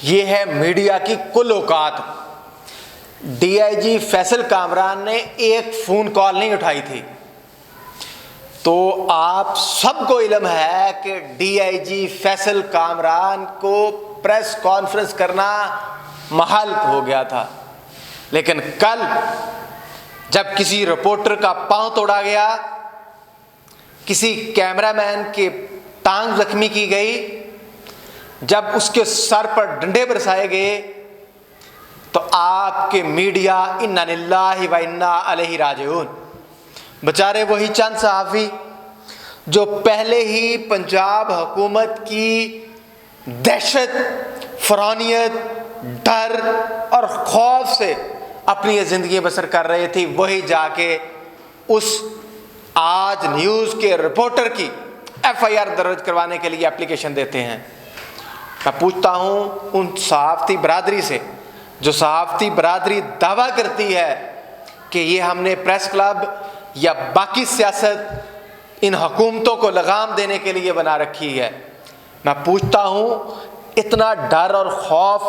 یہ ہے میڈیا کی کل اوقات۔ ڈی آئی جی فیصل کامران نے ایک فون کال نہیں اٹھائی تھی، تو آپ سب کو علم ہے کہ ڈی آئی جی فیصل کامران کو پریس کانفرنس کرنا محال ہو گیا تھا، لیکن کل جب کسی رپورٹر کا پاؤں توڑا گیا، کسی کیمرہ مین کی ٹانگ زخمی کی گئی، جب اس کے سر پر ڈنڈے برسائے گئے، تو آپ کے میڈیا انا للہ و انا الیہ راجعون، بیچارے وہی چند صحافی جو پہلے ہی پنجاب حکومت کی دہشت، فرعونیت، ڈر اور خوف سے اپنی یہ زندگی بسر کر رہے تھے، وہی جا کے اس آج نیوز کے رپورٹر کی ایف آئی آر درج کروانے کے لیے اپلیکیشن دیتے ہیں۔ میں پوچھتا ہوں ان صحافتی برادری سے، جو صحافتی برادری دعویٰ کرتی ہے کہ یہ ہم نے پریس کلب یا باقی سیاست ان حکومتوں کو لگام دینے کے لیے بنا رکھی ہے، میں پوچھتا ہوں اتنا ڈر اور خوف،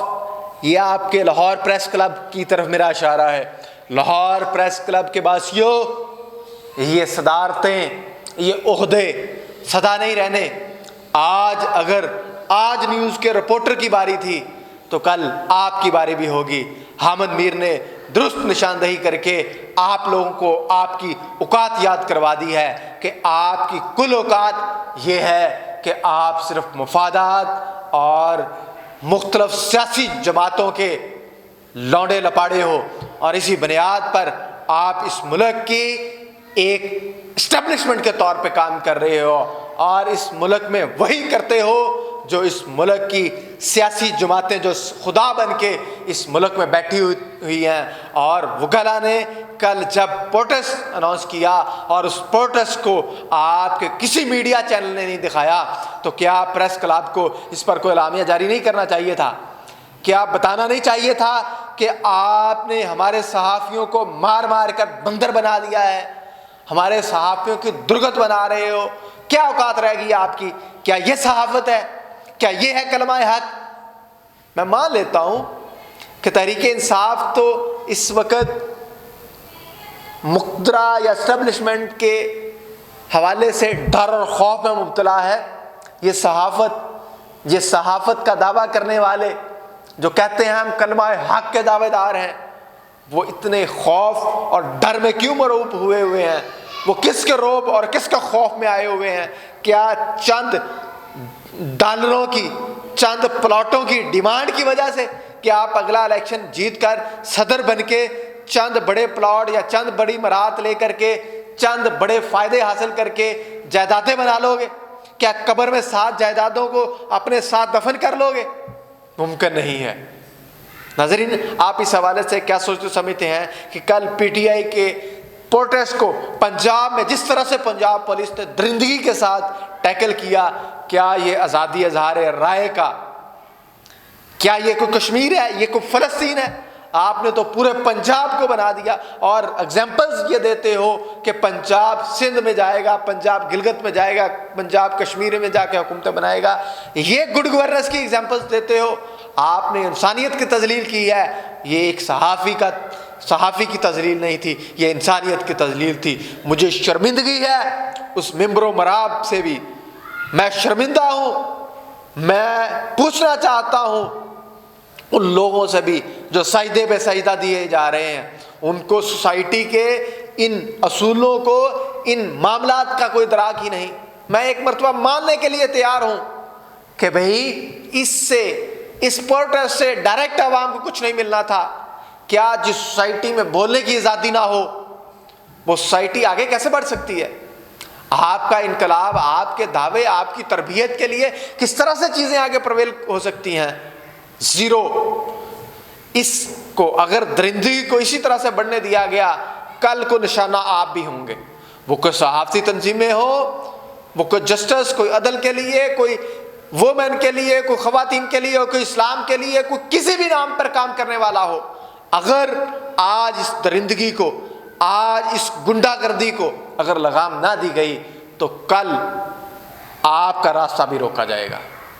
یہ آپ کے لاہور پریس کلب کی طرف میرا اشارہ ہے، لاہور پریس کلب کے باسیوں، یہ صدارتیں، یہ عہدے سدا نہیں رہنے۔ اگر آج نیوز کے رپورٹر کی باری تھی تو کل آپ کی باری بھی ہوگی۔ حامد میر نے درست نشاندہی کر کے آپ لوگوں کو آپ کی اوقات یاد کروا دی ہے کہ آپ کی کل اوقات یہ ہے کہ آپ صرف مفادات اور مختلف سیاسی جماعتوں کے لونڈے لپاڑے ہو، اور اسی بنیاد پر آپ اس ملک کی ایک اسٹیبلشمنٹ کے طور پہ کام کر رہے ہو، اور اس ملک میں وہی کرتے ہو جو اس ملک کی سیاسی جماعتیں جو خدا بن کے اس ملک میں بیٹھی ہوئی ہیں۔ اور وکلاء نے کل جب پروٹیسٹ اناؤنس کیا اور اس پروٹیسٹ کو آپ کے کسی میڈیا چینل نے نہیں دکھایا، تو کیا پریس کلب کو اس پر کوئی اعلامیہ جاری نہیں کرنا چاہیے تھا؟ کیا بتانا نہیں چاہیے تھا کہ آپ نے ہمارے صحافیوں کو مار مار کر بندر بنا دیا ہے، ہمارے صحافیوں کی درگت بنا رہے ہو؟ کیا اوقات رہ گئی آپ کی؟ کیا یہ صحافت ہے؟ کیا یہ ہے کلمہ حق؟ میں مان لیتا ہوں کہ تحریک انصاف تو اس وقت مقتدرہ یا اسٹیبلشمنٹ کے حوالے سے ڈر اور خوف میں مبتلا ہے۔ یہ صحافت کا دعویٰ کرنے والے جو کہتے ہیں ہم کلمہ حق کے دعوے دار ہیں، وہ اتنے خوف اور ڈر میں کیوں مرعوب ہوئے ہیں؟ وہ کس کے رعب اور کس کے خوف میں آئے ہوئے ہیں؟ کیا چند ڈالروں کی، چند پلاٹوں کی ڈیمانڈ کی وجہ سے کہ آپ اگلا الیکشن جیت کر صدر بن کے چند بڑے پلاٹ یا چند بڑی مرات لے کر کے چند بڑے فائدے حاصل کر کے جائیدادیں بنا لو گے؟ کیا قبر میں 7 جائیدادوں کو اپنے ساتھ دفن کر لو گے؟ ممکن نہیں ہے۔ ناظرین، آپ اس حوالے سے کیا سوچتے سمجھتے ہیں کہ کل پی ٹی آئی کے پروٹیسٹ کو پنجاب میں جس طرح سے پنجاب پولیس نے درندگی کے ساتھ ٹیکل کیا، کیا یہ آزادی اظہار رائے کا، کیا یہ کوئی کشمیر ہے، یہ کوئی فلسطین ہے؟ آپ نے تو پورے پنجاب کو بنا دیا، اور ایگزامپلز یہ دیتے ہو کہ پنجاب سندھ میں جائے گا، پنجاب گلگت میں جائے گا، پنجاب کشمیر میں جا کے حکومتیں بنائے گا، یہ گڈ گورننس کی ایگزامپلز دیتے ہو۔ آپ نے انسانیت کی تذلیل کی ہے، یہ ایک صحافی کی تذلیل نہیں تھی، یہ انسانیت کی تذلیل تھی۔ مجھے شرمندگی ہے اس ممبر و مراب سے بھی، میں شرمندہ ہوں۔ میں پوچھنا چاہتا ہوں ان لوگوں سے بھی جو سجدے پہ سجدہ دیے جا رہے ہیں، ان کو سوسائٹی کے ان اصولوں کو، ان معاملات کا کوئی ادراک ہی نہیں۔ میں ایک مرتبہ ماننے کے لیے تیار ہوں کہ بھئی اس پروٹیسٹ سے ڈائریکٹ عوام کو کچھ نہیں ملنا تھا۔ کیا جس سوسائٹی میں بولنے کی آزادی نہ ہو، وہ سوسائٹی آگے کیسے بڑھ سکتی ہے؟ آپ کا انقلاب، آپ کے دعوے، آپ کی تربیت کے لیے کس طرح سے چیزیں آگے پرویل ہو سکتی ہیں؟ زیرو۔ اس کو اگر درندگی کو اسی طرح سے بڑھنے دیا گیا، کل کو نشانہ آپ بھی ہوں گے۔ وہ کوئی صحافتی تنظیمیں ہو، وہ کوئی جسٹس، کوئی عدل کے لیے، کوئی وومن کے لیے، کوئی خواتین کے لیے، کوئی اسلام کے لیے، کوئی کسی بھی نام پر کام کرنے والا ہو، اگر آج اس درندگی کو، آج اس گنڈا گردی کو اگر لگام نہ دی گئی تو کل آپ کا راستہ بھی روکا جائے گا۔